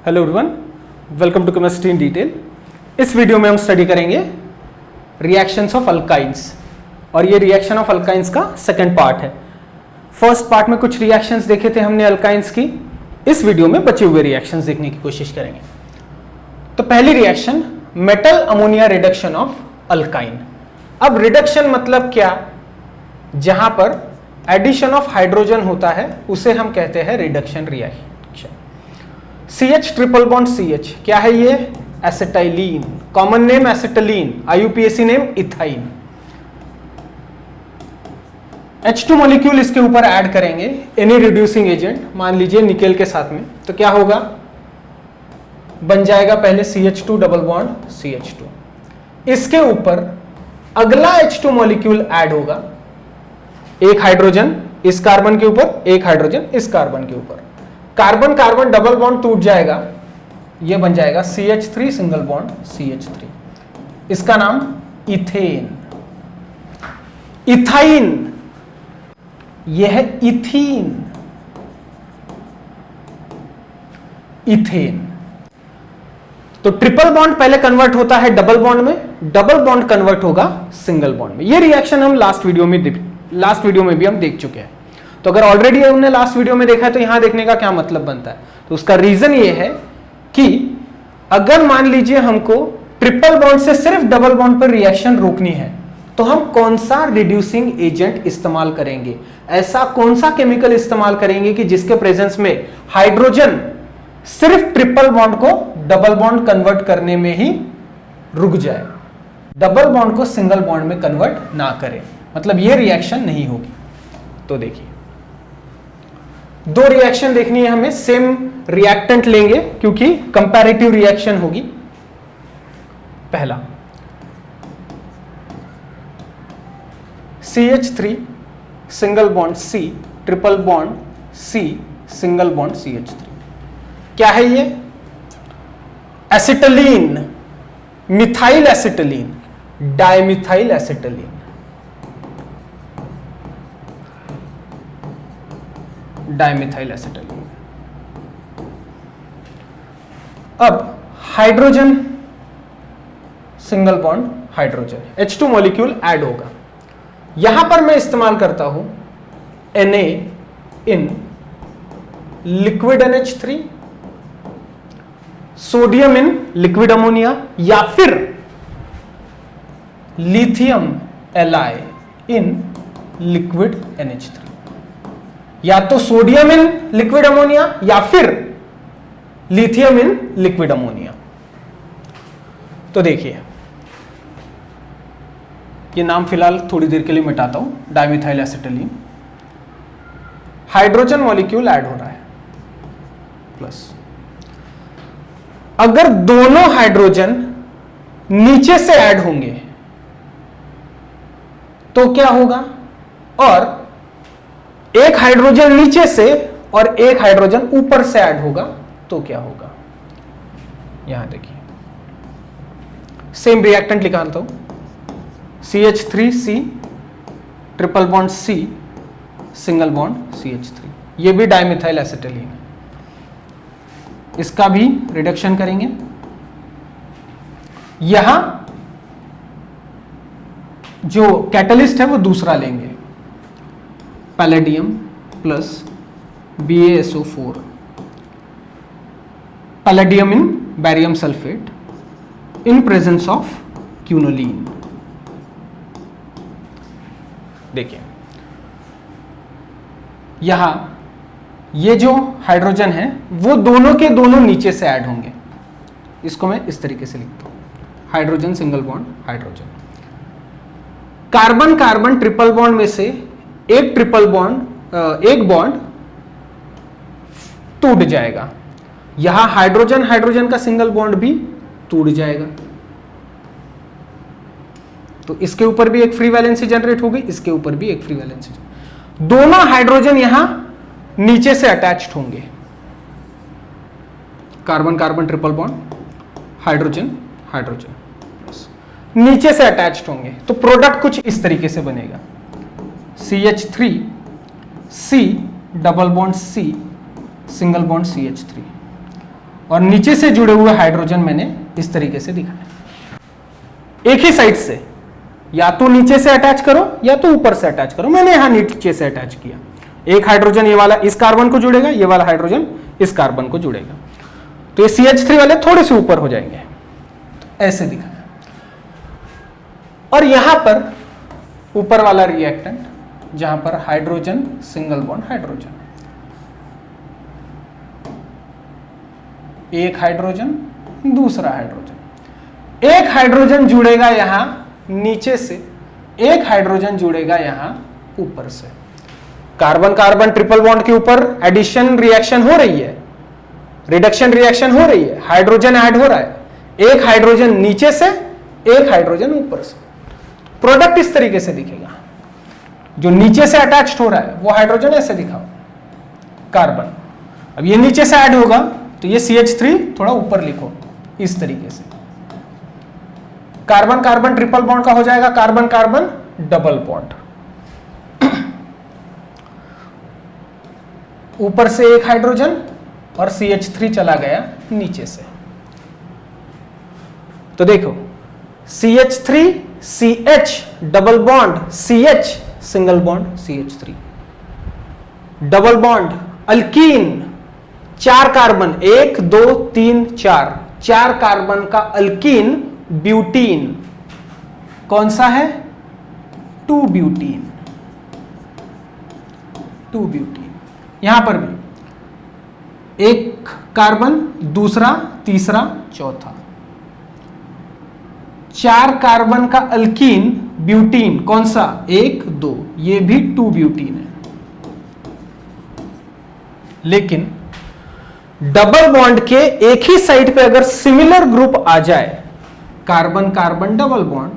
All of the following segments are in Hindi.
Hello everyone, welcome to chemistry in detail. इस वीडियो में हम स्टडी करेंगे रिएक्शंस ऑफ अल्काइंस और ये रिएक्शन ऑफ अल्काइंस का सेकंड पार्ट है। फर्स्ट पार्ट में कुछ रिएक्शंस देखे थे हमने अल्काइंस की। इस वीडियो में बचे हुए रिएक्शंस देखने की कोशिश करेंगे। तो पहली reaction, metal ammonia reduction of alkyne. अब रिडक्शन मतलब क्या? जहां पर एडिशन ऑफ हाइड्रोजन होता है उसे हम कहते हैं reduction reaction. CH triple bond CH क्या है ये? Acetylene, common name acetylene, IUPAC name ethyne. H2 molecule इसके ऊपर ऐड करेंगे एनी रिड्यूसिंग एजेंट, मान लीजिए निकेल के साथ में, तो क्या होगा? बन जाएगा पहले CH2 डबल बॉन्ड CH2, इसके ऊपर अगला H2 मॉलिक्यूल ऐड होगा, एक हाइड्रोजन इस कार्बन के ऊपर, एक हाइड्रोजन इस कार्बन के ऊपर, कार्बन कार्बन डबल बॉन्ड टूट जाएगा, यह बन जाएगा CH3 सिंगल बॉन्ड CH3, इसका नाम इथेन। इथाइन, यह है इथीन, इथेन। तो ट्रिपल बॉन्ड पहले कन्वर्ट होता है डबल बॉन्ड में, डबल बॉन्ड कन्वर्ट होगा सिंगल बॉन्ड में। यह रिएक्शन हम लास्ट वीडियो में भी हम देख चुके हैं। तो अगर ऑलरेडी हमने लास्ट वीडियो में देखा है तो यहां देखने का क्या मतलब बनता है? तो उसका रीजन ये है कि अगर मान लीजिए हमको ट्रिपल बॉन्ड से सिर्फ डबल बॉन्ड पर रिएक्शन रोकनी है तो हम कौन सा रिड्यूसिंग एजेंट इस्तेमाल करेंगे, ऐसा कौन सा केमिकल इस्तेमाल करेंगे कि जिसके प्रेजेंस में हाइड्रोजन सिर्फ ट्रिपल बॉन्ड को डबल बॉन्ड कन्वर्ट करने में ही रुक जाए, डबल बॉन्ड को सिंगल बॉन्ड में कन्वर्ट ना करे, मतलब यह रिएक्शन नहीं होगी। तो देखिए, दो रिएक्शन देखनी है हमें, सेम रिएक्टेंट लेंगे क्योंकि कंपैरेटिव रिएक्शन होगी। पहला CH3 single bond C triple bond C single bond CH3, क्या है ये? Acetylene, methyl acetylene, dimethyl acetylene, dimethyl acetylene. अब hydrogen single bond hydrogen, H2 molecule add होगा, यहां पर मैं इस्तेमाल करता हूं Na in liquid NH3, sodium in liquid ammonia, या फिर लिथियम Li इन लिक्विड NH3, या तो सोडियम इन लिक्विड अमोनिया या फिर लिथियम इन लिक्विड अमोनिया। तो देखिए, ये नाम फिलहाल थोड़ी देर के लिए मिटाता हूं, dimethyl acetylene. Hydrogen molecule add हो रहा है प्लस, अगर दोनों हाइड्रोजन नीचे से ऐड होंगे तो क्या होगा? और एक हाइड्रोजन नीचे से और एक हाइड्रोजन ऊपर से ऐड होगा तो क्या होगा? यहां देखिए, सेम रिएक्टेंट लिखाता हूं, CH3C triple bond C single bond CH3, ये भी डाइमिथाइल एसिटाइलिन है, इसका भी रिडक्शन करेंगे। यहां जो कैटलिस्ट है वो दूसरा लेंगे, palladium plus BaSO4, palladium in barium sulphate in presence of quinoline. देखिए, यहां ये जो हाइड्रोजन है वो दोनों के दोनों नीचे से ऐड होंगे, इसको मैं इस तरीके से लिखता हूं, hydrogen single bond hydrogen. Carbon carbon triple bond में से एक ट्रिपल बॉन्ड, एक बॉन्ड टूट जाएगा, यहां हाइड्रोजन हाइड्रोजन का सिंगल बॉन्ड भी टूट जाएगा, तो इसके ऊपर भी एक फ्री वैलेंसी जनरेट होगी, इसके ऊपर भी एक फ्री वैलेंसी। दोनों हाइड्रोजन यहां नीचे से अटैच्ड होंगे, carbon carbon triple bond, hydrogen hydrogen नीचे से अटैच्ड होंगे, तो प्रोडक्ट कुछ इस तरीके से बनेगा, CH3C double bond C single bond CH3, और नीचे से जुड़े हुए हाइड्रोजन मैंने इस तरीके से दिखाया। एक ही साइड से, या तो नीचे से अटैच करो या तो ऊपर से अटैच करो। मैंने यहां नीचे से अटैच किया। एक हाइड्रोजन ये वाला इस कार्बन को जुड़ेगा, ये वाला हाइड्रोजन इस कार्बन को जुड़ेगा, तो ये CH3 वाले थोड़े से ऊपर हो जाएंगे। तो ऐसे दिखाया। और यहां पर ऊपर वाला रिएक्टेंट जहां पर हाइड्रोजन सिंगल बॉन्ड हाइड्रोजन, एक हाइड्रोजन दूसरा हाइड्रोजन, एक हाइड्रोजन जुड़ेगा यहां नीचे से, एक हाइड्रोजन जुड़ेगा यहां ऊपर से। कार्बन कार्बन ट्रिपल बॉन्ड के ऊपर एडिशन रिएक्शन हो रही है, रिडक्शन रिएक्शन हो रही है, हाइड्रोजन ऐड हो रहा है। एक हाइड्रोजन नीचे से, एक हाइड्रोजन ऊपर से। प्रोडक्ट इस तरीके से दिखेगा। जो नीचे से अटैच्ड हो रहा है वो हाइड्रोजन ऐसे दिखाओ, कार्बन। अब ये नीचे से ऐड होगा तो ये CH3 थोड़ा ऊपर लिखो इस तरीके से। कार्बन कार्बन ट्रिपल बॉन्ड का हो जाएगा कार्बन कार्बन डबल बॉन्ड। ऊपर से एक हाइड्रोजन और CH3 चला गया नीचे से। तो देखो CH3 CH double bond CH single bond CH3 double bond alkyne, 4 carbon 1 2 3 4, 4 carbon का अल्कीन ब्यूटीन। कौन सा है? 2 ब्यूटीन। 2 ब्यूटीन। यहां पर भी एक कार्बन दूसरा तीसरा चौथा, 4 कार्बन का अल्कीन ब्यूटीन। कौन सा? 1 2, ये भी 2 ब्यूटीन है। लेकिन डबल बॉन्ड के एक ही साइड पे अगर सिमिलर ग्रुप आ जाए, कार्बन कार्बन डबल बॉन्ड,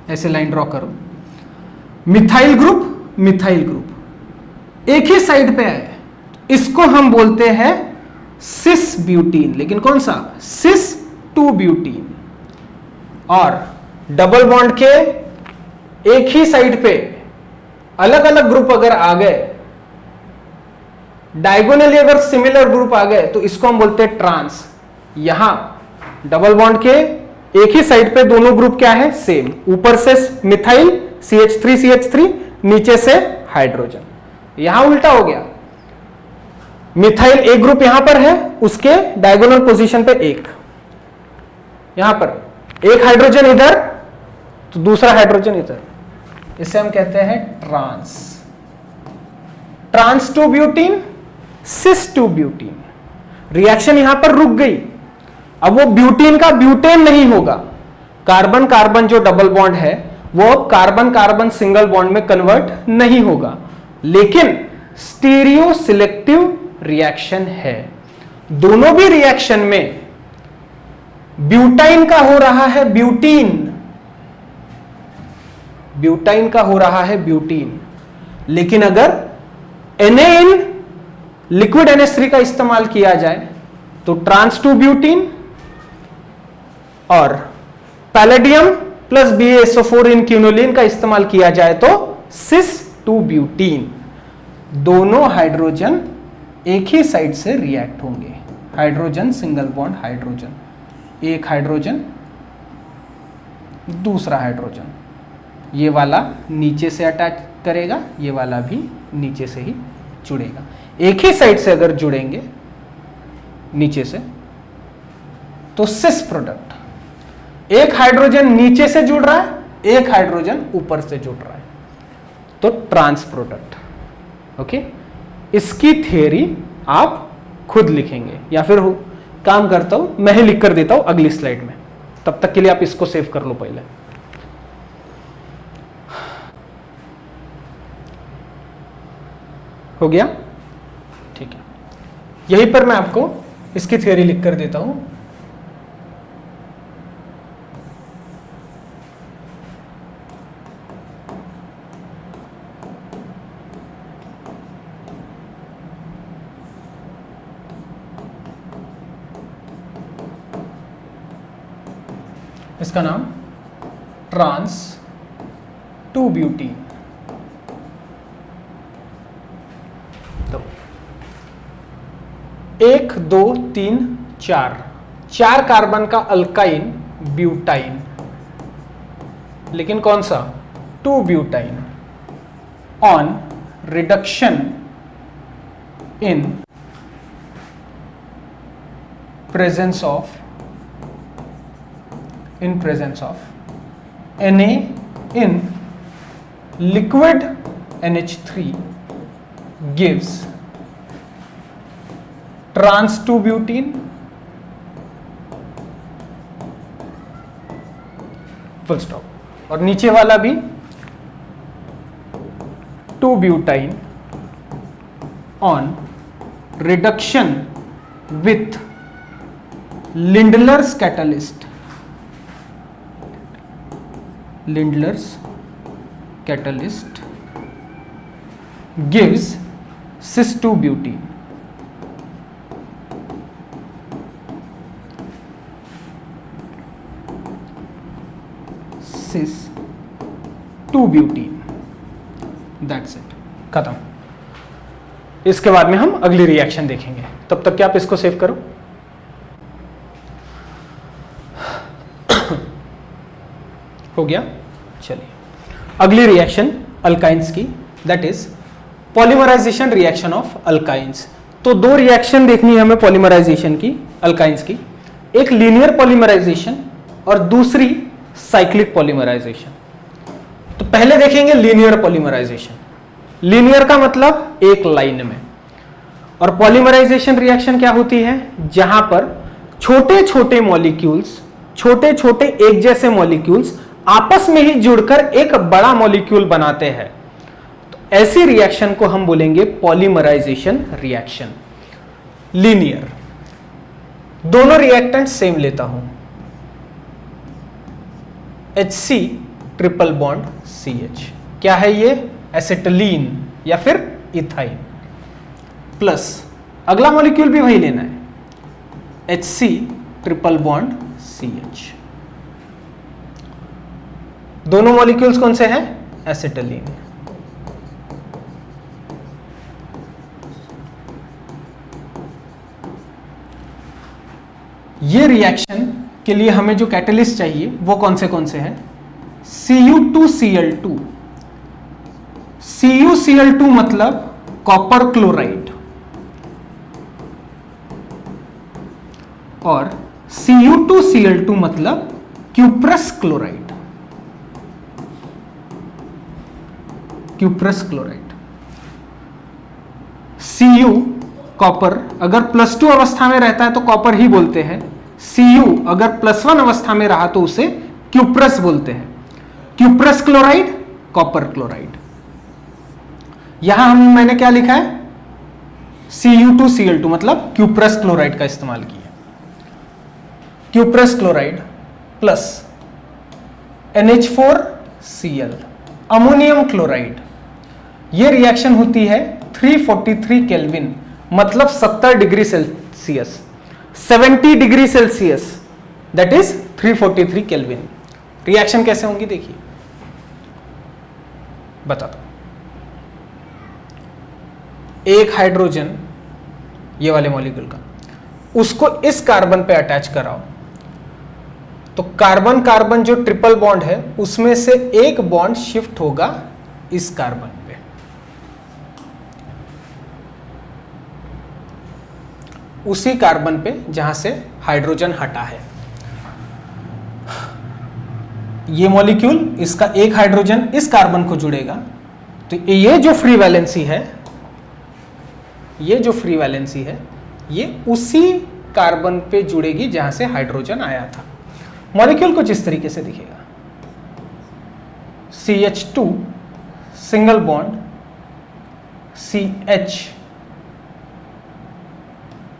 ऐसे लाइन ड्रॉ करो, मिथाइल ग्रुप मिथाइल ग्रुप एक ही साइड पे आए, इसको हम बोलते हैं सिस ब्यूटीन। लेकिन कौन सा? सिस 2 ब्यूटीन। और डबल बॉन्ड के एक ही साइड पे अलग अलग ग्रुप अगर आ गए, डायगोनली अगर सिमिलर ग्रुप आ गए, तो इसको हम बोलते हैं ट्रांस। यहां डबल बॉन्ड के एक ही साइड पे दोनों ग्रुप क्या है? सेम। ऊपर से मिथाइल CH3 CH3, नीचे से हाइड्रोजन। यहां उल्टा हो गया, मिथाइल एक ग्रुप यहां पर है, उसके डायगोनल पोजीशन पे एक, यहां पर एक हाइड्रोजन इधर तो दूसरा हाइड्रोजन इधर, इसे हम कहते हैं ट्रांस। ट्रांस 2 ब्यूटीन सिस 2 ब्यूटीन। रिएक्शन यहां पर रुक गई। अब वो ब्यूटीन का ब्यूटेन नहीं होगा, कार्बन कार्बन जो डबल बॉन्ड है वो अब कार्बन कार्बन सिंगल बॉन्ड में कन्वर्ट नहीं होगा, लेकिन स्टीरियो सिलेक्टिव रिएक्शन है। दोनों भी रिएक्शन में ब्यूटाइन का हो रहा है ब्यूटीन, ब्यूटाइन का हो रहा है ब्यूटीन। लेकिन अगर Na लिक्विड NH3 का इस्तेमाल किया जाए तो ट्रांस 2 ब्यूटीन, और पैलेडियम प्लस BaSO4 इन क्यूनोलिन का इस्तेमाल किया जाए तो सिस 2 ब्यूटीन। दोनों हाइड्रोजन एक ही साइड से रिएक्ट होंगे, हाइड्रोजन सिंगल बॉन्ड हाइड्रोजन, एक हाइड्रोजन दूसरा हाइड्रोजन, ये वाला नीचे से अटैच करेगा, ये वाला भी नीचे से ही जुड़ेगा। एक ही साइड से अगर जुड़ेंगे नीचे से तो सिस प्रोडक्ट। एक हाइड्रोजन नीचे से जुड़ रहा है, एक हाइड्रोजन ऊपर से जुड़ रहा है, तो ट्रांस प्रोडक्ट। ओके, इसकी थ्योरी आप खुद लिखेंगे, या फिर काम करता हूं मैं ही लिख कर देता हूं अगली स्लाइड में। तब तक के लिए आप इसको सेव कर लो पहले। हो गया? ठीक है, यहीं पर मैं आपको इसकी थ्योरी लिख कर देता हूं। इसका नाम ट्रांस 2 ब्यूटीन। तो 1 2 3 4 4 कार्बन का अल्काइन ब्यूटाइन, लेकिन कौन सा? 2 butyne. On reduction in presence of Na in liquid NH3 gives trans 2 butene, full stop। और नीचे वाला भी 2 butyne on reduction with Lindlar's catalyst gives cis 2 butene। cis 2 butene, that's it, खत्म। इसके बाद में हम अगली रिएक्शन देखेंगे, तब तक क्या आप इसको सेव करो। हो गया। चलिए अगली रिएक्शन अल्काइंस की, that is polymerisation reaction of alkynes. तो दो रिएक्शन देखनी है हमें पॉलीमराइजेशन की, अल्काइंस की, एक लीनियर पॉलीमराइजेशन और दूसरी साइक्लिक पॉलीमराइजेशन। तो पहले देखेंगे लीनियर पॉलीमराइजेशन। लीनियर का मतलब एक लाइन में, और पॉलीमराइजेशन रिएक्शन क्या होती है? जहां पर छोटे छोटे मॉलिक्यूल्स, छोटे छोटे एक जैसे मॉलिक्यूल्स आपस में ही जुड़कर एक बड़ा मॉलिक्यूल बनाते हैं। तो ऐसी रिएक्शन को हम बोलेंगे पॉलीमराइजेशन रिएक्शन। लीनियर, दोनों रिएक्टेंट सेम लेता हूं, HC ट्रिपल बॉन्ड CH, क्या है ये? एसिटिलीन या फिर इथाइन, प्लस अगला मॉलिक्यूल भी वही लेना है, HC ट्रिपल बॉन्ड CH। दोनों मॉलिक्यूल्स कौन से हैं? एसिटिलीन। ये रिएक्शन के लिए हमें जो कैटलिस्ट चाहिए वो कौन से हैं? Cu2Cl2। CuCl2 मतलब कॉपर क्लोराइड, और Cu2Cl2 मतलब cuprous chloride. Cuprous chloride. Cu copper अगर +2 अवस्था में रहता है तो कॉपर ही बोलते हैं, Cu अगर +1 अवस्था में रहा तो उसे क्यूप्रस बोलते हैं। Cuprous chloride, copper chloride. यहां मैंने क्या लिखा है? Cu2Cl2 मतलब क्यूप्रस क्लोराइड का इस्तेमाल किया। Cuprous chloride plus NH4Cl, ammonium chloride. यह रिएक्शन होती है 343 केल्विन, मतलब 70 degree Celsius, 70 degree Celsius, that is 343 kelvin. Reaction कैसे होंगी देखिए, बताता हूं। एक हाइड्रोजन ये वाले मॉलिक्यूल का, उसको इस कार्बन पे अटैच कराओ, तो कार्बन कार्बन जो ट्रिपल बॉन्ड है उसमें से एक बॉन्ड शिफ्ट होगा इस कार्बन पे। उसी कार्बन पे जहां से हाइड्रोजन हटा है। ये मॉलिक्यूल, इसका एक हाइड्रोजन इस कार्बन को जुड़ेगा, तो ये जो फ्री वैलेंसी है, ये उसी कार्बन पे जुड़ेगी जहां से हाइड्रोजन आया था। मॉलिक्यूल कुछ इस तरीके से दिखेगा, CH2 single bond CH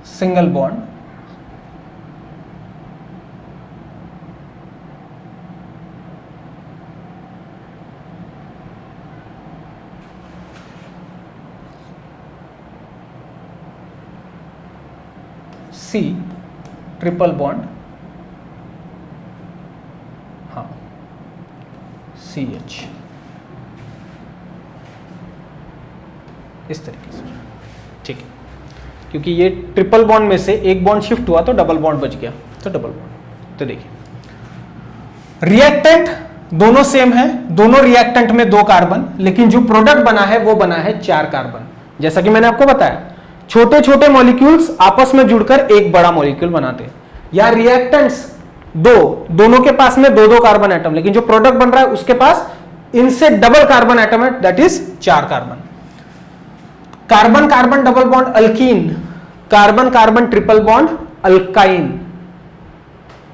single bond C triple bond, हाँ CH, इस तरीके से। ठीक है, क्योंकि ये ट्रिपल बॉन्ड में से एक बॉन्ड शिफ्ट हुआ तो डबल बॉन्ड बच गया, तो डबल बॉन्ड। तो देखिए रिएक्टेंट दोनों सेम है, दोनों रिएक्टेंट में 2 कार्बन, लेकिन जो प्रोडक्ट बना है वो बना है 4 कार्बन। जैसा कि मैंने आपको बताया छोटे छोटे मॉलिक्यूल्स आपस में जुड़कर एक बड़ा मॉलिक्यूल बनाते हैं। या रिएक्टेंट्स दोनों के पास में 2-2 कार्बन एटम, लेकिन जो प्रोडक्ट बन रहा है उसके पास इनसे डबल कार्बन एटम है, that is 4 carbon. Carbon carbon double bond alkyne, carbon carbon triple bond alkyne.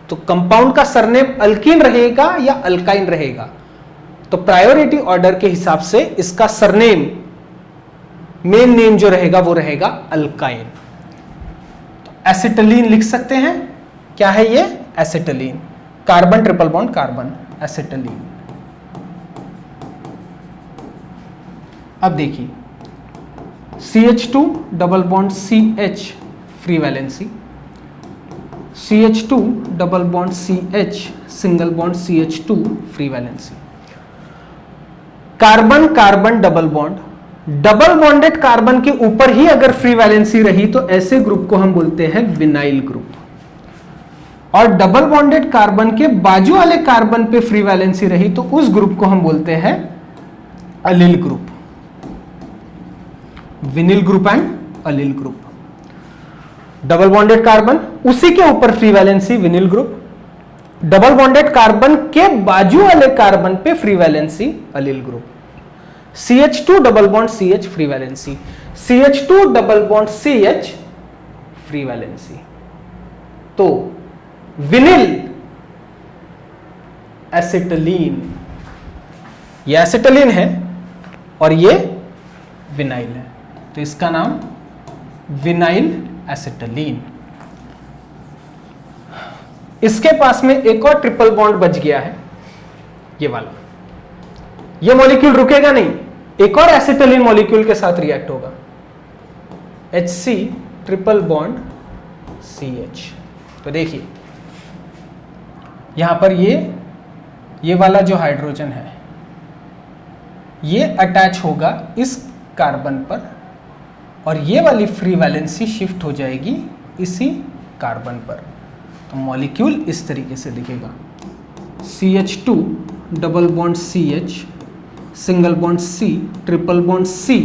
तो कंपाउंड का सरनेम अल्कीन रहेगा या अल्काइन रहेगा, तो प्रायोरिटी ऑर्डर के हिसाब से इसका सरनेम मेन नेम जो रहेगा वो रहेगा अल्काइन। तो एसिटिलीन लिख सकते हैं, क्या है ये? Acetylene, carbon triple bond carbon, acetylene. अब देखिए CH2 double bond CH free valency, CH2 double bond CH single bond CH2 free valency. Carbon carbon double bond, double bonded carbon के ऊपर ही अगर फ्री वैलेंसी रही तो ऐसे ग्रुप को हम बोलते हैं विनाइल ग्रुप। और डबल बॉन्डेड कार्बन के बाजू वाले कार्बन पे फ्री वैलेंसी रही तो उस ग्रुप को हम बोलते हैं allyl group, vinyl group and allyl group. Double bonded carbon उसी के ऊपर free valency vinyl group, double bonded carbon के बाजू वाले कार्बन पे free valency allyl group. CH2 double bond CH free valency, CH2 double bond CH free valency. तो विनिल एसिटिलीन, ये एसिटिलीन है और ये विनाइल है, तो इसका नाम विनाइल एसिटिलीन। इसके पास में एक और ट्रिपल बॉन्ड बच गया है, ये वाला। ये मॉलिक्यूल रुकेगा नहीं, एक और एसिटिलीन मॉलिक्यूल के साथ रिएक्ट होगा, HC ट्रिपल बॉन्ड CH। तो देखिए यहां पर ये वाला जो हाइड्रोजन है ये अटैच होगा इस कार्बन पर और ये वाली फ्री वैलेंसी शिफ्ट हो जाएगी इसी कार्बन पर। तो मॉलिक्यूल इस तरीके से दिखेगा, CH2 double bond CH single bond C triple bond C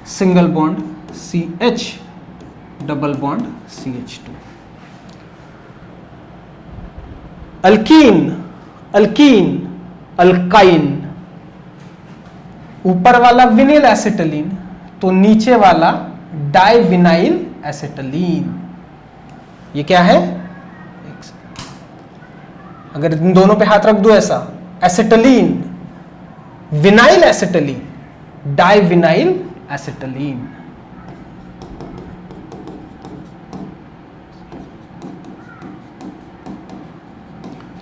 single bond CH double bond CH2। Alkyne, alkyne, alkyne, ऊपर वाला विनिल एसिटिलीन तो नीचे वाला डाइविनाइल एसिटिलीन। ये क्या है? अगर इन दोनों पे हाथ रख दो ऐसा, एसिटिलीन, विनाइल एसिटिलीन, डाइविनाइल एसिटिलीन।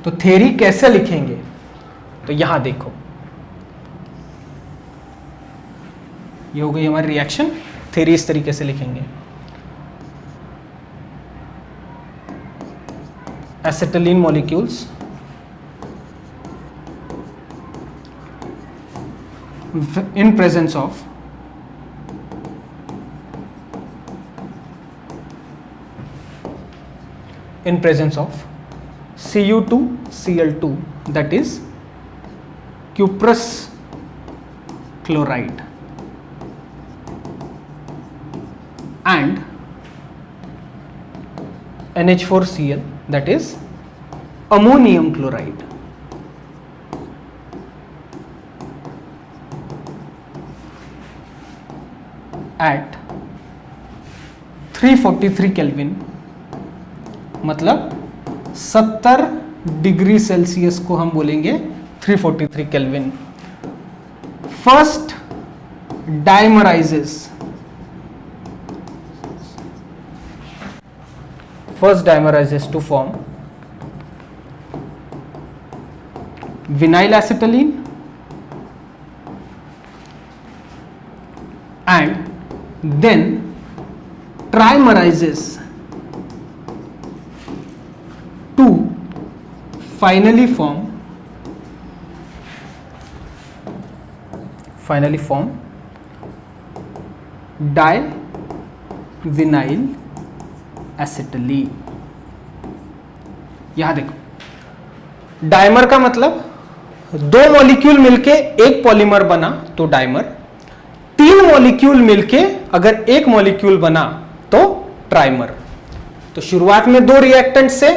तो थ्योरी कैसे लिखेंगे? तो यहां देखो, ये हो गई हमारी रिएक्शन। थ्योरी इस तरीके से लिखेंगे, acetylene molecules in presence of Cu2 Cl2, that is cuprous chloride, and NH4Cl, that is ammonium chloride. At 343 kelvin, मतलब 70 डिग्री सेल्सियस को हम बोलेंगे 343 kelvin. First dimerises, to form vinyl acetylene and then trimerizes to finally form vinyl acetylene. यहां देखो, डाइमर का मतलब दो मॉलिक्यूल मिलके एक पॉलीमर बना तो डाइमर, तीन मॉलिक्यूल मिलके अगर एक मॉलिक्यूल बना तो ट्राइमर। तो शुरुआत में दो रिएक्टेंट से,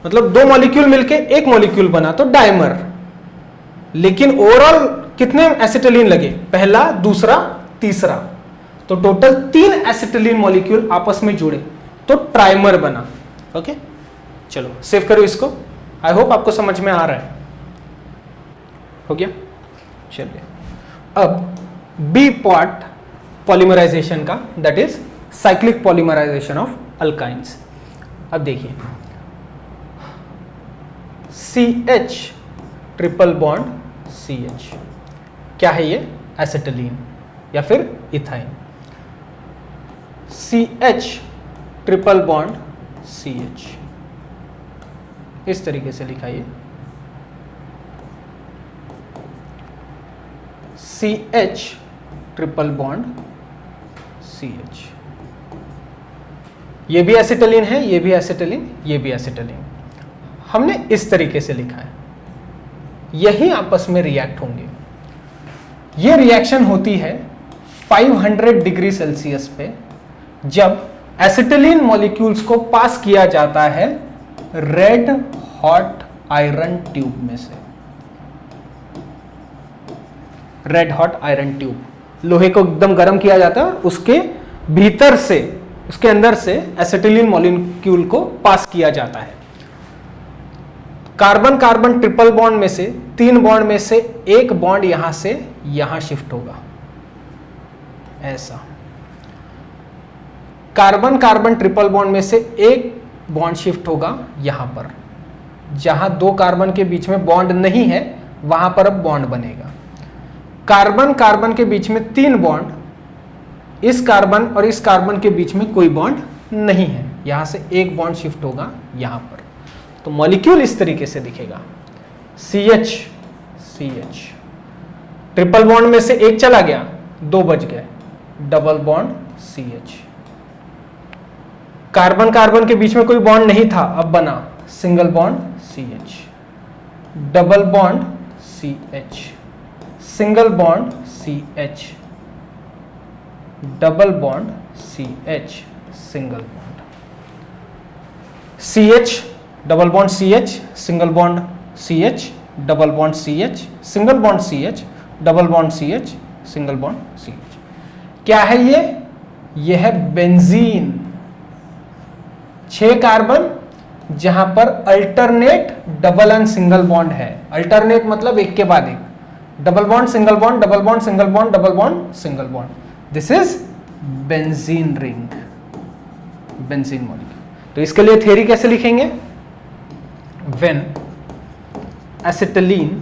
मतलब दो मॉलिक्यूल मिलके एक मॉलिक्यूल बना तो डाइमर, लेकिन ओवरऑल कितने एसिटिलीन लगे, पहला, दूसरा, तीसरा, तो टोटल 3 एसिटिलीन मॉलिक्यूल आपस में जुड़े तो ट्राइमर बना। ओके, चलो सेव करो इसको। आई होप आपको समझ में आ रहा है। हो गया, चलिए अब बी पार्ट पॉलीमराइजेशन का, that is cyclic polymerisation of alkynes. अब देखिए, CH ट्रिपल बॉन्ड CH, क्या है ये, एसिटिलीन या फिर ethyne. CH triple bond CH, इस तरीके से लिखाइए, CH ट्रिपल बॉन्ड CH। ये भी एसिटिलीन है, ये भी एसिटिलीन, ये भी एसिटिलीन। हमने इस तरीके से लिखा है, यही आपस में रिएक्ट होंगे। ये रिएक्शन होती है 500 डिग्री सेल्सियस पे, जब एसिटिलीन मॉलिक्यूल्स को पास किया जाता है रेड हॉट आयरन ट्यूब में से। रेड हॉट आयरन ट्यूब, लोहे को एकदम गर्म किया जाता है और उसके भीतर से, उसके अंदर से एसिटिलीन मॉलिक्यूल को पास किया जाता है। कार्बन कार्बन ट्रिपल बॉन्ड में से 3 बॉन्ड में से एक बॉन्ड यहां से यहां शिफ्ट होगा, ऐसा। कार्बन कार्बन ट्रिपल बॉन्ड में से एक बॉन्ड शिफ्ट होगा यहां पर, जहां 2 कार्बन के बीच में बॉन्ड नहीं है वहां पर अब बॉन्ड बनेगा। कार्बन कार्बन के बीच में 3 बॉन्ड, इस कार्बन और इस कार्बन के बीच में कोई बॉन्ड नहीं है, यहां से एक बॉन्ड शिफ्ट होगा यहां पर। तो मॉलिक्यूल इस तरीके से दिखेगा, CH CH, ट्रिपल बॉन्ड में से एक चला गया, 2 बच गए, double bond CH। Carbon carbon के बीच में कोई बॉन्ड नहीं था, अब बना single bond CH, double bond CH, single bond CH, double bond CH, single bond CH, double bond CH, single bond CH, double bond CH, single bond CH, double bond CH, single bond CH। क्या है ये? ये है बेंजीन। 6 कार्बन जहां पर alternate double and single bond है। अल्टरनेट मतलब एक के बाद एक, double bond single bond, double bond single bond, double bond single bond. This is benzene ring, benzene molecule. तो इसके लिए थ्योरी कैसे लिखेंगे? When acetylene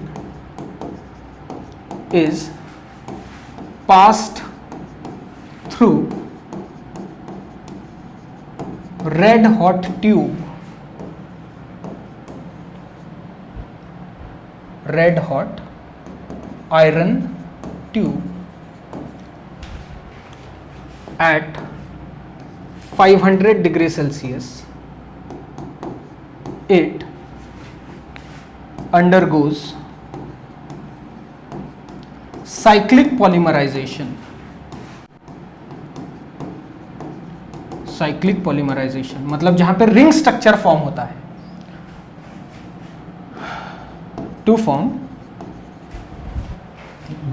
is passed through red hot tube, red hot iron tube at 500 degrees Celsius, it undergoes cyclic polymerization. Cyclic polymerization मतलब जहां पर रिंग स्ट्रक्चर फॉर्म होता है टू फॉर्म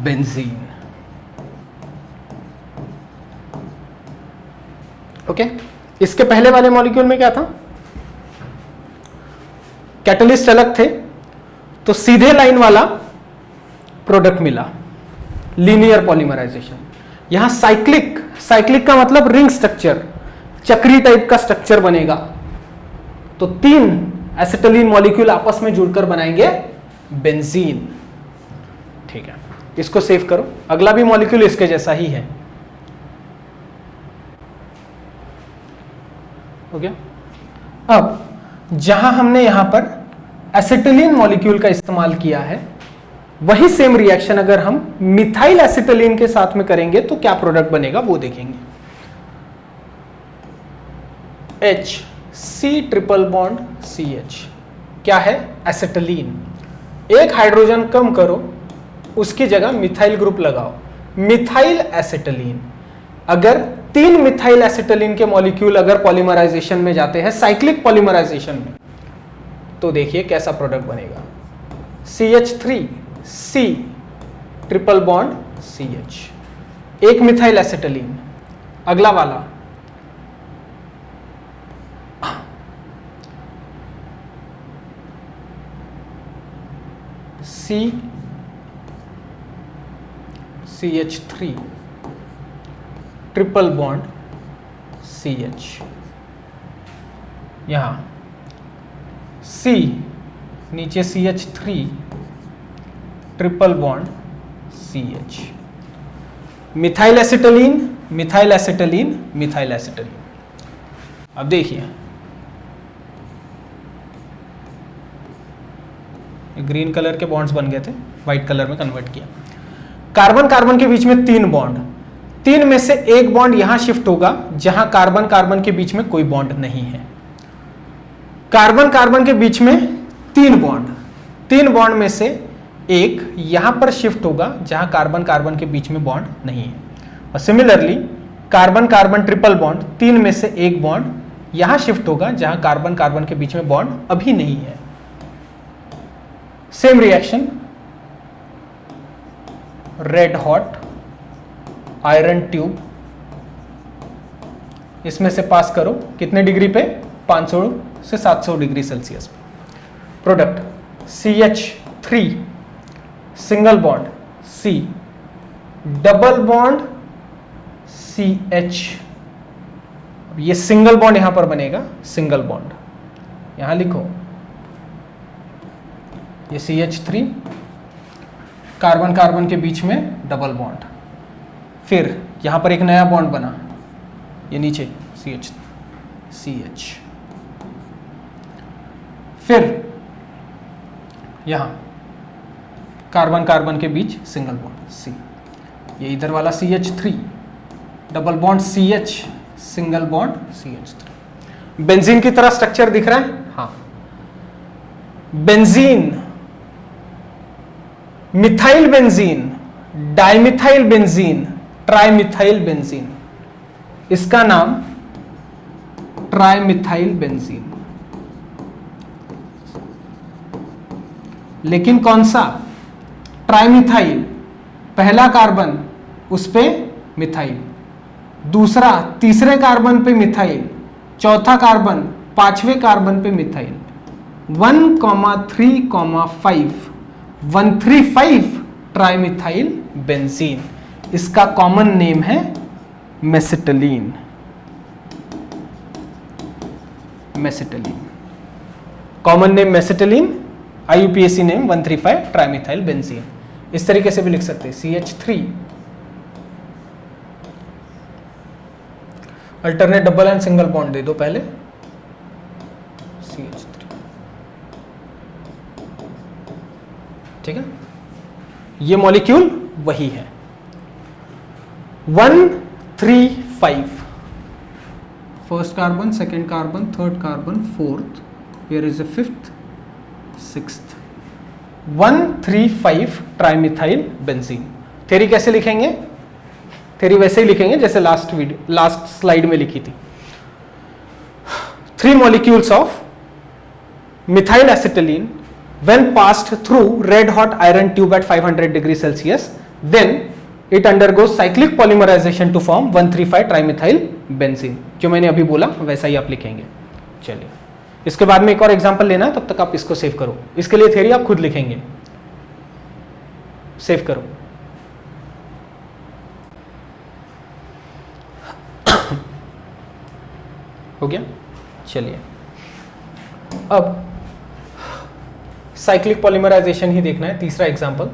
बेंजीन। ओके, इसके पहले वाले मॉलिक्यूल में क्या था? कैटलिस्ट अलग थे, तो सीधे लाइन वाला प्रोडक्ट मिला, लीनियर पॉलीमराइजेशन। यहां साइक्लिक, साइक्लिक का मतलब रिंग स्ट्रक्चर, चक्री टाइप का स्ट्रक्चर बनेगा। तो 3 एसिटिलीन मॉलिक्यूल आपस में जुड़कर बनाएंगे बेंजीन। ठीक है, इसको सेव करो। अगला भी मॉलिक्यूल इसके जैसा ही है। हो गया। अब जहां हमने यहां पर एसिटिलीन मॉलिक्यूल का इस्तेमाल किया है, वही सेम रिएक्शन अगर हम मिथाइल एसिटिलीन के साथ में करेंगे तो क्या प्रोडक्ट बनेगा वो देखेंगे। H C triple bond CH क्या है? एसिटिलीन। एक हाइड्रोजन कम करो, उसकी जगह मिथाइल ग्रुप लगाओ, मिथाइल एसिटिलीन। अगर 3 मिथाइल एसिटिलीन के मॉलिक्यूल अगर पॉलीमराइजेशन में जाते हैं, साइक्लिक पॉलीमराइजेशन में, तो देखिए कैसा प्रोडक्ट बनेगा। CH3C ट्रिपल बॉन्ड CH, एक मिथाइल एसिटिलीन। अगला वाला CH3 ट्रिपल बॉन्ड CH, यहां C नीचे CH3 triple bond CH, methyl acetylene, methyl acetylene, methyl acetylene. अब देखिए ग्रीन कलर के बॉन्ड्स बन गए थे, व्हाइट कलर में कन्वर्ट किया। कार्बन कार्बन के बीच में 3 बॉन्ड, 3 में से एक बॉन्ड यहां शिफ्ट होगा जहां कार्बन कार्बन के बीच में कोई बॉन्ड नहीं है। कार्बन कार्बन के बीच में 3 बॉन्ड, 3 बॉन्ड में से एक यहां पर शिफ्ट होगा जहां कार्बन कार्बन के बीच में बॉन्ड नहीं है। और similarly carbon carbon triple bond, 3 में से एक बॉन्ड यहां शिफ्ट होगा जहां कार्बन कार्बन के बीच में बॉन्ड अभी नहीं है। Same reaction, red hot iron tube, इसमें से पास करो कितने डिग्री पे? 500 से 700 डिग्री सेल्सियस पे। Product CH3 single bond C double bond CH, ये सिंगल बॉन्ड यहां पर बनेगा, सिंगल बॉन्ड यहां लिखो, ये CH3 कार्बन कार्बन के बीच में डबल बॉन्ड, फिर यहां पर एक नया बॉन्ड बना, ये नीचे CH, फिर यहां कार्बन कार्बन के बीच सिंगल बॉन्ड C, ये इधर वाला CH3 double bond CH, single bond CH3। Benzene की तरह स्ट्रक्चर दिख रहा है? हाँ, benzene, methyl benzene, dimethyl benzene, trimethyl benzene, इसका नाम ट्राइमिथाइल बेंजीन। लेकिन कौन सा? ट्राइमिथाइल, पहला कार्बन उस पे मिथाइल, दूसरा तीसरे कार्बन पे मिथाइल, चौथा कार्बन पांचवें कार्बन पे मिथाइल। 1,3,5 135 ट्राइमिथाइल बेंजीन, इसका कॉमन नेम है mesitylene. Mesitylene, common name mesitylene, IUPAC name 135 trimethyl benzene. इस तरीके से भी लिख सकते हैं CH3 alternate double and single bond दे दो पहले, CH3, ठीक है। ये मॉलिक्यूल वही है। 135, first carbon, second carbon, third carbon, fourth, here is a fifth, sixth. 135 trimethyl benzene. Theory कैसे लिखेंगे? थ्योरी वैसे ही लिखेंगे जैसे लास्ट स्लाइड में लिखी थी। 3 molecules of methyl acetylene when passed through red hot iron tube at 500 degrees Celsius, then it undergoes cyclic polymerization to form 135 trimethyl benzene। जो मैंने अभी बोला वैसा ही आप लिखेंगे। चलिए, इसके बाद में एक और एग्जांपल लेना है, तब तक आप इसको सेव करो। इसके लिए थ्योरी आप खुद लिखेंगे, सेव करो। हो गया? चलिए, अब साइक्लिक पॉलीमराइजेशन ही देखना है। तीसरा example,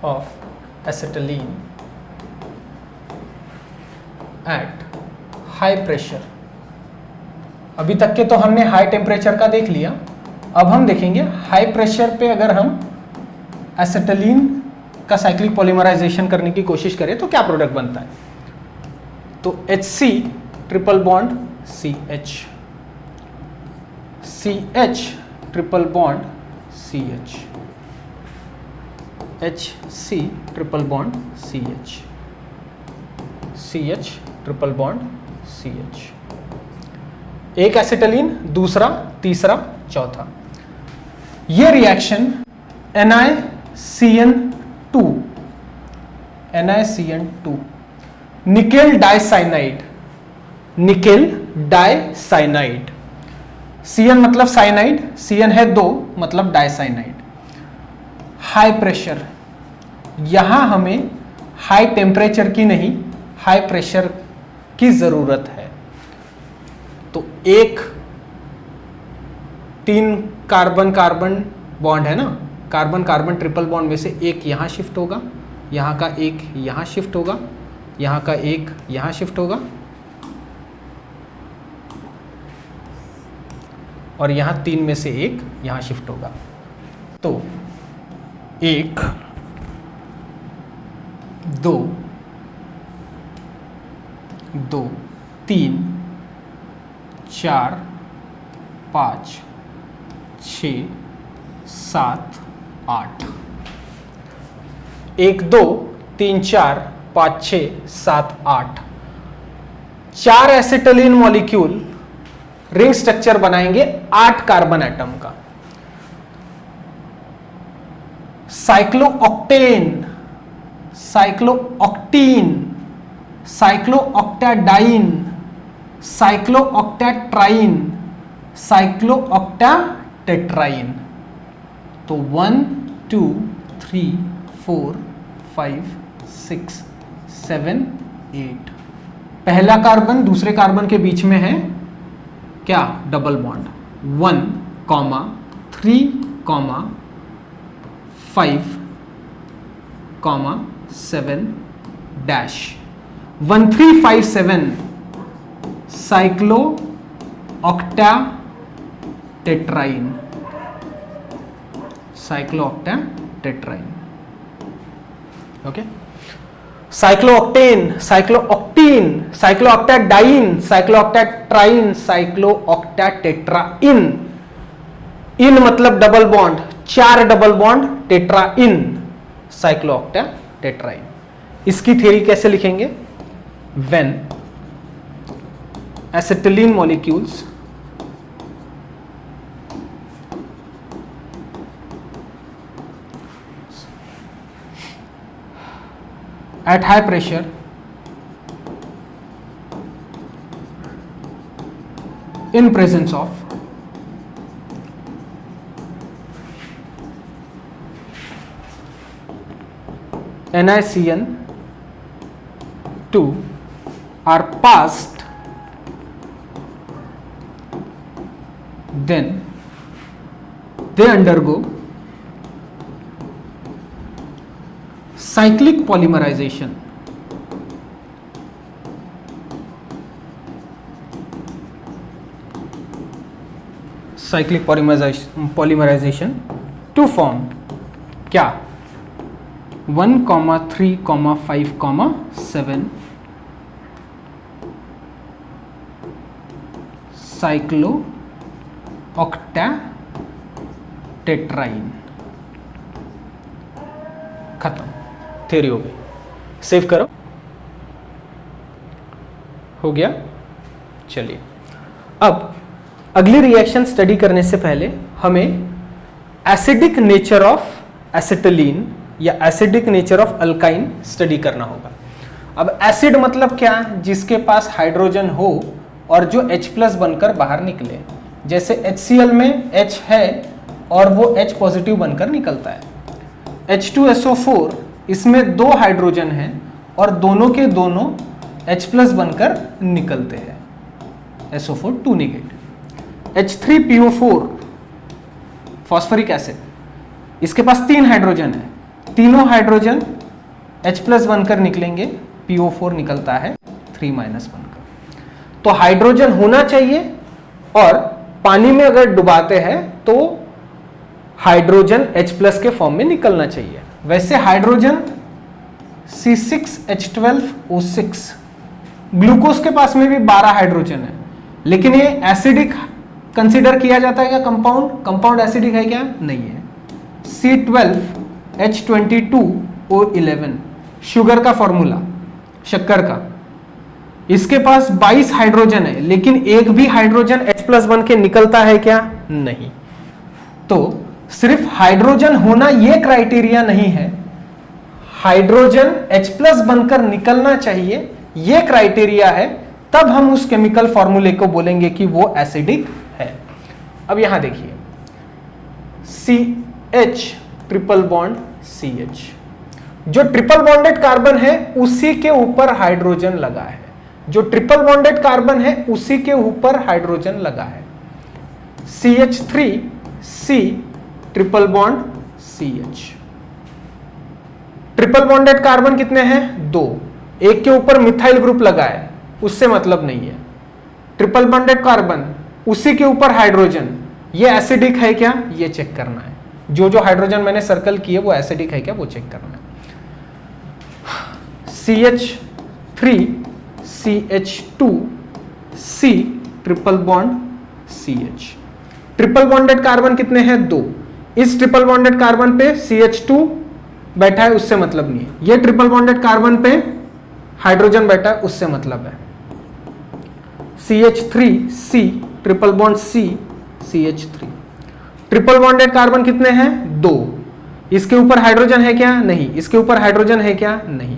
of acetylene at high pressure. अभी तक के तो हमने हाई टेम्परेचर का देख लिया, अब हम देखेंगे हाई प्रेशर पे अगर हम एसिटिलीन का साइक्लिक पॉलीमराइजेशन करने की कोशिश करें तो क्या प्रोडक्ट बनता है? तो HC triple bond CH, CH triple bond CH, HC triple bond CH, CH triple bond CH। एक एसिटिलीन, दूसरा, तीसरा, चौथा। ये reaction NiCN2, NiCN2 nickel dicyanide, nickel dicyanide, CN मतलब साइनाइड, CN है 2 मतलब डाइसाइनाइड। हाई प्रेशर, यहां हमें हाई टेम्परेचर की नहीं, हाई प्रेशर की जरूरत है। तो एक 3 कार्बन कार्बन बॉन्ड है ना, कार्बन कार्बन ट्रिपल बॉन्ड में से एक यहां शिफ्ट होगा, यहां का एक यहां शिफ्ट होगा, यहां का एक यहां शिफ्ट होगा, और यहां 3 में से एक यहां शिफ्ट होगा। तो 1 2 2 3 4 5 6 7 8, 1 2 3 4 5 6 7 8, 4 एसिटिलीन मॉलिक्यूल रिंग स्ट्रक्चर बनाएंगे 8 कार्बन एटम का। साइक्लोऑक्टेन, साइक्लोऑक्टीन, साइक्लोऑक्टेडाइन, साइक्लोऑक्टेट्राइन, साइक्लोऑक्टेटेट्राइन। तो 1 2 3 4 5 6 7 8, पहला कार्बन दूसरे कार्बन के बीच में है क्या? Double bond. 1 3 5 7 dash 1 3 5 7 cyclo octatetraene, cyclo octatetraene. Okay, cyclooctane, cyclooctene, cyclooctadiene, cyclooctatriene, cyclooctatetraene. इन मतलब double bond, 4 double bond, tetraene, cyclooctatetraene. इसकी थ्योरी कैसे लिखेंगे? When acetylene molecules at high pressure in presence of NiCN2 are passed, then they undergo cyclic polymerization. Cyclic polymerization to form क्या? 1, 3, 5, 7 साइक्लो ऑक्टेटेट्राइन। खत्म, थ्योरी हो गई। सेव करो, हो गया। चलिए, अब अगली रिएक्शन स्टडी करने से पहले हमें एसिडिक नेचर ऑफ एसिटिलीन या acidic nature of alkyne study करना होगा। अब एसिड मतलब क्या? जिसके पास हाइड्रोजन हो और जो H+ बनकर बाहर निकले। जैसे HCl में H है और वो H पॉजिटिव बनकर निकलता है। H2SO4 इसमें 2 हाइड्रोजन हैं और दोनों के दोनों H+ बनकर निकलते हैं, SO4 2 negative. H3PO4 phosphoric acid, इसके पास 3 हाइड्रोजन है, तीनों हाइड्रोजन H+ बनकर निकलेंगे, PO4 निकलता है 3- बनकर। तो हाइड्रोजन होना चाहिए और पानी में अगर डुबाते हैं तो हाइड्रोजन H+ के फॉर्म में निकलना चाहिए। वैसे हाइड्रोजन C6H12O6, ग्लूकोज के पास में भी 12 हाइड्रोजन है, लेकिन ये एसिडिक कंसीडर किया जाता है क्या? कंपाउंड एसिडिक है क्या? नहीं है। C12H22O11 शुगर का फॉर्मूला, शक्कर का, इसके पास 22 हाइड्रोजन है, लेकिन एक भी हाइड्रोजन H+ बन के निकलता है क्या? नहीं। तो सिर्फ हाइड्रोजन होना यह क्राइटेरिया नहीं है, हाइड्रोजन H+ बनकर निकलना चाहिए यह क्राइटेरिया है, तब हम उस केमिकल फॉर्मूले को बोलेंगे कि वो एसिडिक है। अब यहां देखिए, CH ट्रिपल बॉन्ड CH, जो ट्रिपल बॉन्डेड कार्बन है उसी के ऊपर हाइड्रोजन लगा है, जो ट्रिपल बॉन्डेड कार्बन है उसी के ऊपर हाइड्रोजन लगा है। CH3C triple bond CH, triple bonded carbon कितने हैं? 2, एक के ऊपर मिथाइल ग्रुप लगा है, उससे मतलब नहीं है। ट्रिपल बॉन्डेड कार्बन उसी के ऊपर हाइड्रोजन, ये एसिडिक है क्या? ये चेक करना है। जो जो हाइड्रोजन मैंने सर्कल किए वो एसिडिक है क्या, वो चेक करना है। CH3CH2C triple bond CH, triple bonded carbon कितने हैं? 2, इस ट्रिपल बॉन्डेड कार्बन पे CH2 बैठा है, उससे मतलब नहीं है। ये ट्रिपल बॉन्डेड कार्बन पे हाइड्रोजन बैठा है, उससे मतलब है। CH3C triple bond C CH3, triple bonded carbon कितने हैं? 2, इसके ऊपर हाइड्रोजन है क्या? नहीं। इसके ऊपर हाइड्रोजन है क्या? नहीं।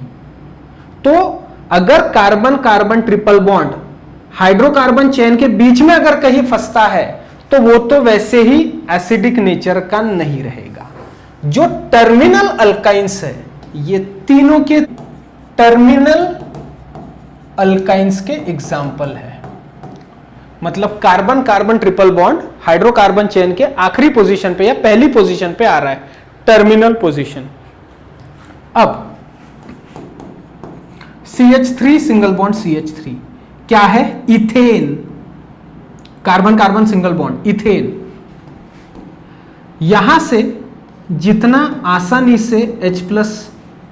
तो अगर carbon carbon triple bond hydrocarbon chain के बीच में अगर कहीं फंसता है तो वो तो वैसे ही एसिडिक नेचर का नहीं रहेगा। जो टर्मिनल अल्काइंस है, ये तीनों के टर्मिनल अल्काइंस के एग्जाम्पल है, मतलब carbon carbon triple bond hydrocarbon chain के आखिरी पोजीशन पे या पहली पोजीशन पे आ रहा है, टर्मिनल पोजीशन। अब CH3 सिंगल बॉन्ड CH3 क्या है? Ethane, carbon carbon single bond ethane. यहां से जितना आसानी से H+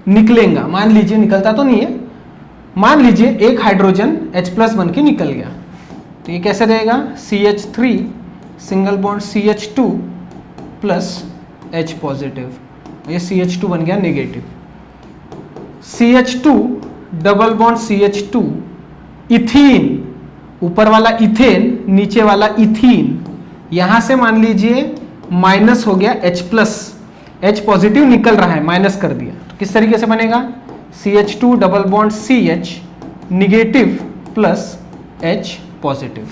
निकलेगा, मान लीजिए निकलता तो नहीं है, मान लीजिए एक हाइड्रोजन H+ बन के निकल गया, तो ये कैसे रहेगा? CH3 single bond CH2 plus H positive, ये CH2 बन गया negative. CH2 double bond CH2, ethene, ऊपर वाला इथेन नीचे वाला इथीन, यहां से मान लीजिए माइनस हो गया H+, H पॉजिटिव निकल रहा है, माइनस कर दिया, तो किस तरीके से बनेगा? CH2 double bond CH negative plus H positive.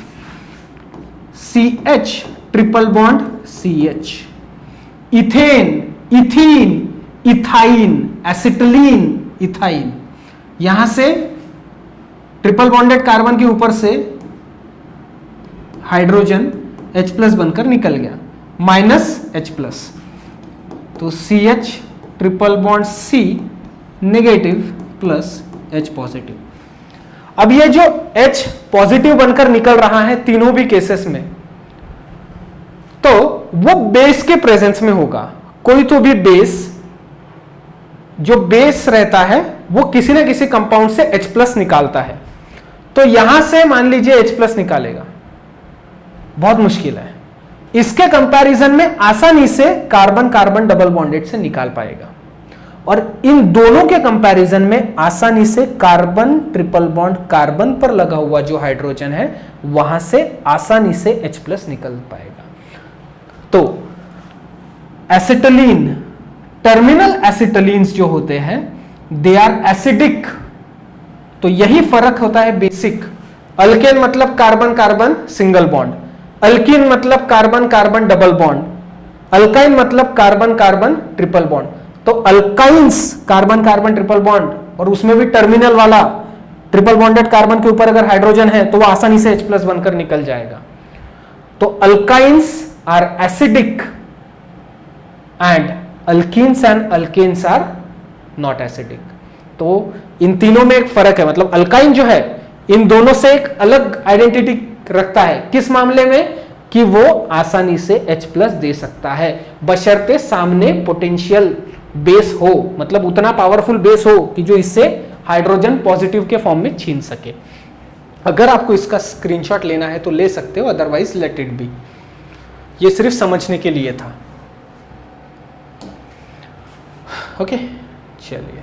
CH triple bond CH, ethane, ethene, ethyne, acetylene, ethyne, यहां से ट्रिपल बॉन्डेड कार्बन के ऊपर से हाइड्रोजन H+ बनकर निकल गया, माइनस H+, तो CH triple bond C negative plus H positive. अब ये जो H पॉजिटिव बनकर निकल रहा है तीनों भी केसेस में, तो वो बेस के प्रेजेंस में होगा। कोई तो भी बेस, जो बेस रहता है वो किसी ना किसी कंपाउंड से H+ निकालता है, तो यहां से मान लीजिए H+ निकालेगा, बहुत मुश्किल है। इसके कंपैरिजन में आसानी से कार्बन कार्बन डबल बॉन्डेड से निकाल पाएगा, और इन दोनों के कंपैरिजन में आसानी से कार्बन ट्रिपल बॉन्ड कार्बन पर लगा हुआ जो हाइड्रोजन है वहां से आसानी से H+ निकल पाएगा। तो एसिटिलीन, टर्मिनल एसिटिलीन्स जो होते हैं दे आर एसिडिक, तो यही फर्क होता है बेसिक। अल्केन मतलब carbon carbon single bond, alkene मतलब carbon carbon double bond, alkyne मतलब कार्बन कार्बन ट्रिपल बॉन्ड। तो alkynes carbon carbon triple bond, और उसमें भी टर्मिनल वाला ट्रिपल बॉन्डेड कार्बन के ऊपर अगर हाइड्रोजन है तो वो आसानी से H+ बनकर निकल जाएगा। तो alkynes are acidic and alkenes and alkanes are not acidic. तो इन तीनों में एक फर्क है, मतलब अल्काइन जो है इन दोनों से एक अलग आइडेंटिटी रखता है, किस मामले में कि वो आसानी से H+ दे सकता है, बशर्ते सामने पोटेंशियल बेस हो, मतलब उतना पावरफुल बेस हो कि जो इससे हाइड्रोजन पॉजिटिव के फॉर्म में छीन सके। अगर आपको इसका स्क्रीनशॉट लेना है तो ले सकते हो, अदरवाइज लेट इट बी। ये सिर्फ समझने के लिए था। ओके चलिए,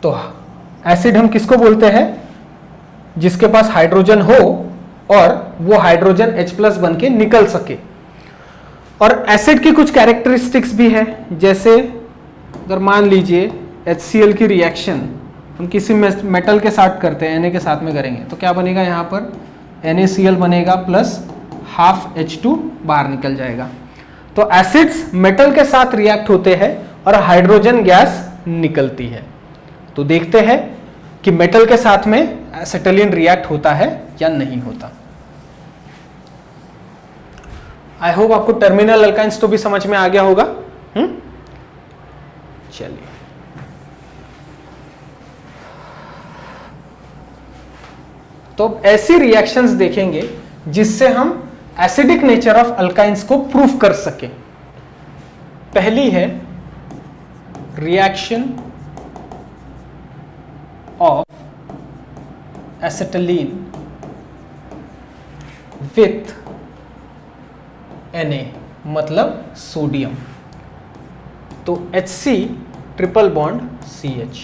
तो एसिड हम किसको बोलते हैं? जिसके पास हाइड्रोजन हो और वो हाइड्रोजन H+ बन के निकल सके। और एसिड की कुछ कैरेक्टरिस्टिक्स भी है, जैसे अगर मान लीजिए HCl की रिएक्शन हम किसी मेटल के साथ करते हैं, Na के साथ में करेंगे, तो क्या बनेगा? यहाँ पर NaCl बनेगा प्लस हाफ H2 बाहर निकल जाएगा। तो एसिड्स मेटल के साथ रिएक्ट होते हैं और हाइड्रोजन गैस निकलती है। तो देखते हैं कि मेटल के साथ में एसिटिलीन रिएक्ट होता है या नहीं होता। आई होप आपको टर्मिनल अल्काइंस तो भी समझ में आ गया होगा। चलिए, तो ऐसी रिएक्शंस देखेंगे जिससे हम एसिडिक नेचर ऑफ अल्काइंस को प्रूफ कर सके। पहली है reaction of acetylene with Na, मतलब सोडियम। तो Hc triple bond CH,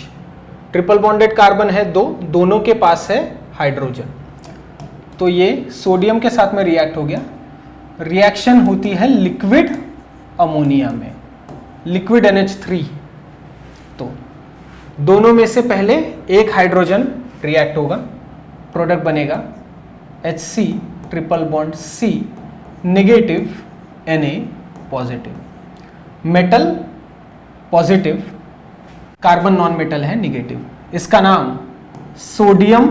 triple bonded carbon है दो, दोनों के पास है हाइड्रोजन। तो ये सोडियम के साथ में रिएक्ट हो गया। रिएक्शन होती है लिक्विड अमोनिया में, लिक्विड NH3। तो दोनों में से पहले एक हाइड्रोजन रिएक्ट होगा, प्रोडक्ट बनेगा Hc triple bond C negative Na positive. Metal positive, carbon non metal है नेगेटिव। इसका नाम सोडियम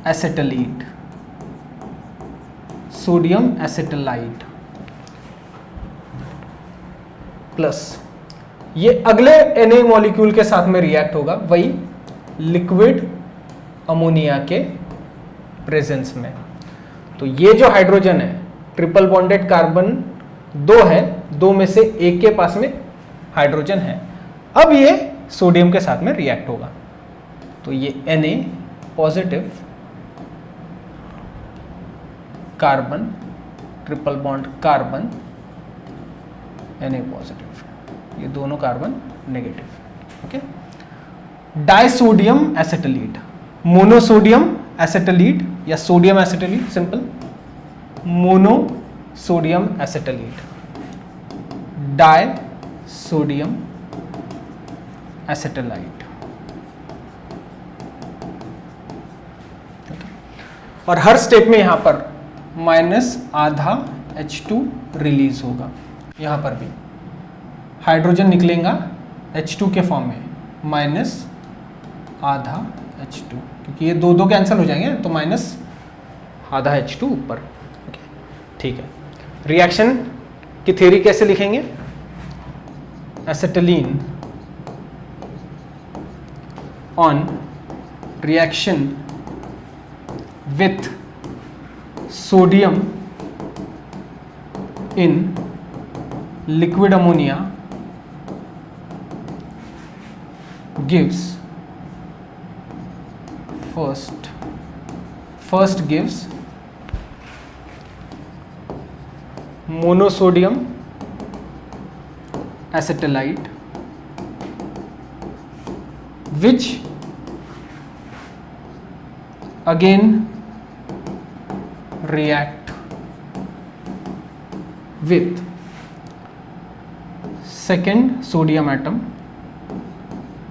एसिटलीट, सोडियम एसिटलाइट प्लस ये अगले Na मॉलिक्यूल के साथ में रिएक्ट होगा, वही लिक्विड अमोनिया के प्रेजेंस में। तो ये जो हाइड्रोजन है, ट्रिपल बॉन्डेड कार्बन दो है, दो में से एक के पास में हाइड्रोजन है। अब ये सोडियम के साथ में रिएक्ट होगा, तो ये Na positive, carbon triple bond carbon, Na positive, ये दोनों carbon negative. Okay, disodium acetylide, monosodium acetylide या sodium acetylide, simple monosodium acetylide, di sodium acetylide. और हर स्टेप में यहां पर -आधा H2 रिलीज होगा। यहां पर भी हाइड्रोजन निकलेगा H2 के फॉर्म में, -आधा H2, क्योंकि ये दो कैंसिल हो जाएंगे, तो -आधा H2 ऊपर। ठीक है, रिएक्शन की थ्योरी कैसे लिखेंगे? Acetylene on reaction with sodium in liquid ammonia gives first gives monosodium acetylide, which again react with second sodium atom,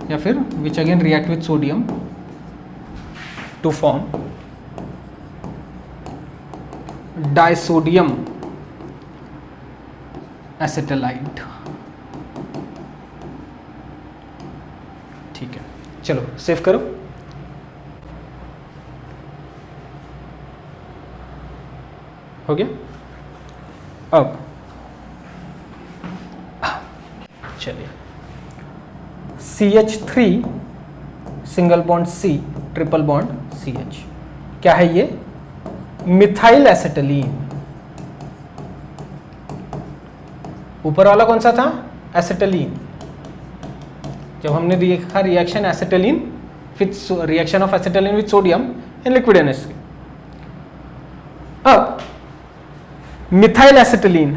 या फिर which again react with sodium to form disodium एसिटलाइट। ठीक है, चलो सेव करो। हो गया। अब चलिए CH3 single bond C triple bond CH, क्या है ये? Methyl acetylene. ऊपर वाला कौन सा था? एसिटिलीन। जब हमने देखा reaction acetylene with reaction of acetylene with sodium in liquid NH3। अब methyl acetylene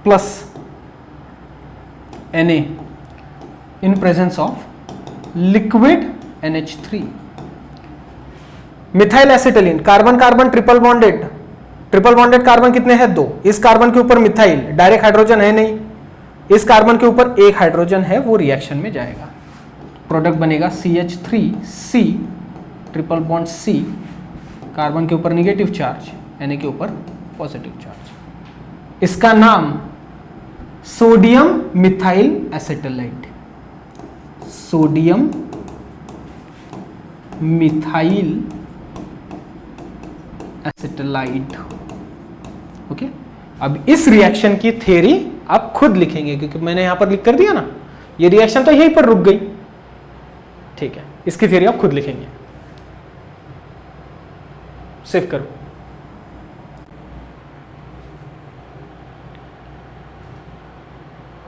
plus Na in presence of liquid NH3। Methyl acetylene, carbon carbon triple bonded, triple bonded carbon कितने हैं? 2। इस कार्बन के ऊपर मिथाइल, डायरेक्ट हाइड्रोजन है नहीं, इस कार्बन के ऊपर एक हाइड्रोजन है, वो रिएक्शन में जाएगा, प्रोडक्ट बनेगा CH3C triple bond C, carbon के ऊपर निगेटिव चार्ज, Na के ऊपर पॉजिटिव चार्ज। इसका नाम sodium methyl एसिटाइड, sodium methyl एसिटाइड। Okay, अब इस रिएक्शन की थ्योरी आप खुद लिखेंगे, क्योंकि मैंने यहां पर लिख कर दिया ना, ये रिएक्शन तो यहीं पर रुक गई। ठीक है, इसकी थ्योरी आप खुद लिखेंगे। सेव करो।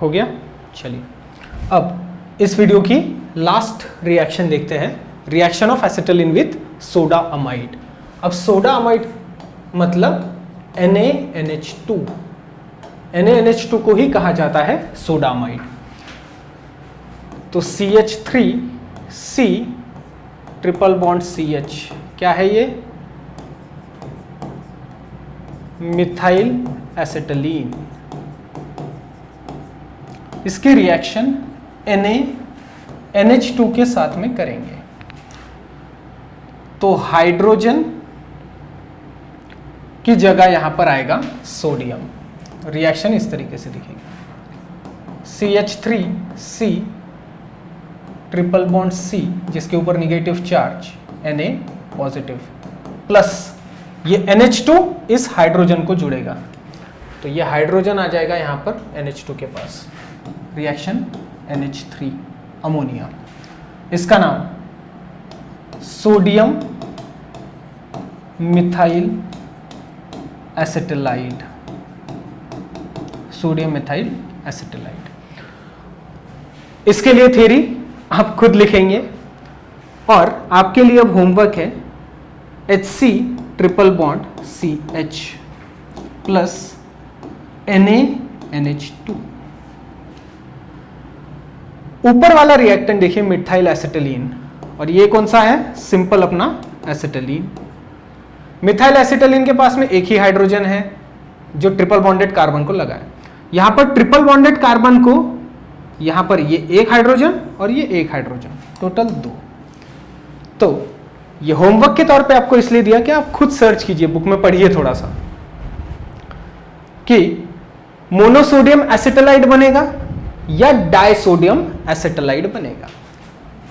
हो गया? चलिए अब इस वीडियो की लास्ट रिएक्शन देखते हैं, reaction of acetylene with soda amide. अब सोडा अमाइड मतलब NaNH2, NaNH2 को ही कहा जाता है सोडा अमाइड। तो CH3C ट्रिपल बॉन्ड CH, क्या है ये? Methyl acetylene. इसकी रिएक्शन NaNH2 के साथ में करेंगे, तो हाइड्रोजन की जगह यहां पर आएगा सोडियम। रिएक्शन इस तरीके से दिखेगी, CH3C ट्रिपल बॉन्ड C जिसके ऊपर negative charge, Na positive, plus ये NH2 इस हाइड्रोजन को जुड़ेगा, तो ये हाइड्रोजन आ जाएगा यहां पर NH2 के पास, रिएक्शन NH3 अमोनिया। इसका नाम सोडियम मिथाइल एसिटाइड, सोडियम मिथाइल एसिटाइड। इसके लिए थ्योरी आप खुद लिखेंगे, और आपके लिए अब होमवर्क है HC triple bond CH plus NaNH2। ऊपर वाला रिएक्टेंट देखिए मिथाइल एसिटिलीन, और ये कौन सा है? सिंपल अपना एसिटिलीन। मिथाइल एसिटिलीन के पास में एक ही हाइड्रोजन है जो ट्रिपल बॉन्डेड कार्बन को लगा है। यहां पर ट्रिपल बॉन्डेड कार्बन को यहां पर ये एक हाइड्रोजन और ये एक हाइड्रोजन, टोटल 2। तो ये होमवर्क के तौर पे आपको इसलिए दिया कि आप खुद सर्च कीजिए, बुक में पढ़िए थोड़ा सा, कि मोनोसोडियम एसिटाइड बनेगा या डाइसोडियम एसिटाइड बनेगा।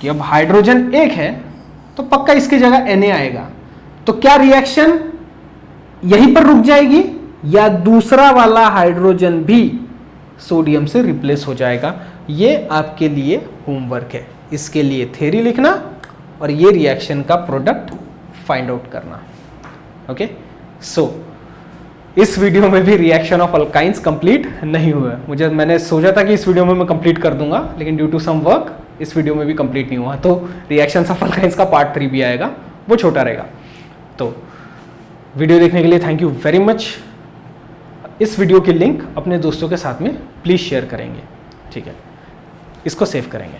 कि अब हाइड्रोजन एक है तो पक्का इसकी जगह Na आएगा, तो क्या रिएक्शन यहीं पर रुक जाएगी या दूसरा वाला हाइड्रोजन भी सोडियम से रिप्लेस हो जाएगा? ये आपके लिए होमवर्क है, इसके लिए थ्योरी लिखना और ये रिएक्शन का प्रोडक्ट फाइंड आउट करना। ओके, सो इस वीडियो में भी रिएक्शन ऑफ अल्काइंस कंप्लीट नहीं हुआ। मैंने सोचा था कि इस वीडियो में मैं कंप्लीट कर दूंगा, लेकिन ड्यू टू सम वर्क इस वीडियो में भी कंप्लीट नहीं हुआ। तो रिएक्शन ऑफ अल्काइंस का पार्ट 3 भी आएगा, वो छोटा रहेगा। तो वीडियो देखने के लिए थैंक यू वेरी मच। इस वीडियो की लिंक अपने दोस्तों के साथ में प्लीज़ शेयर करेंगे, ठीक है? इसको सेव करेंगे।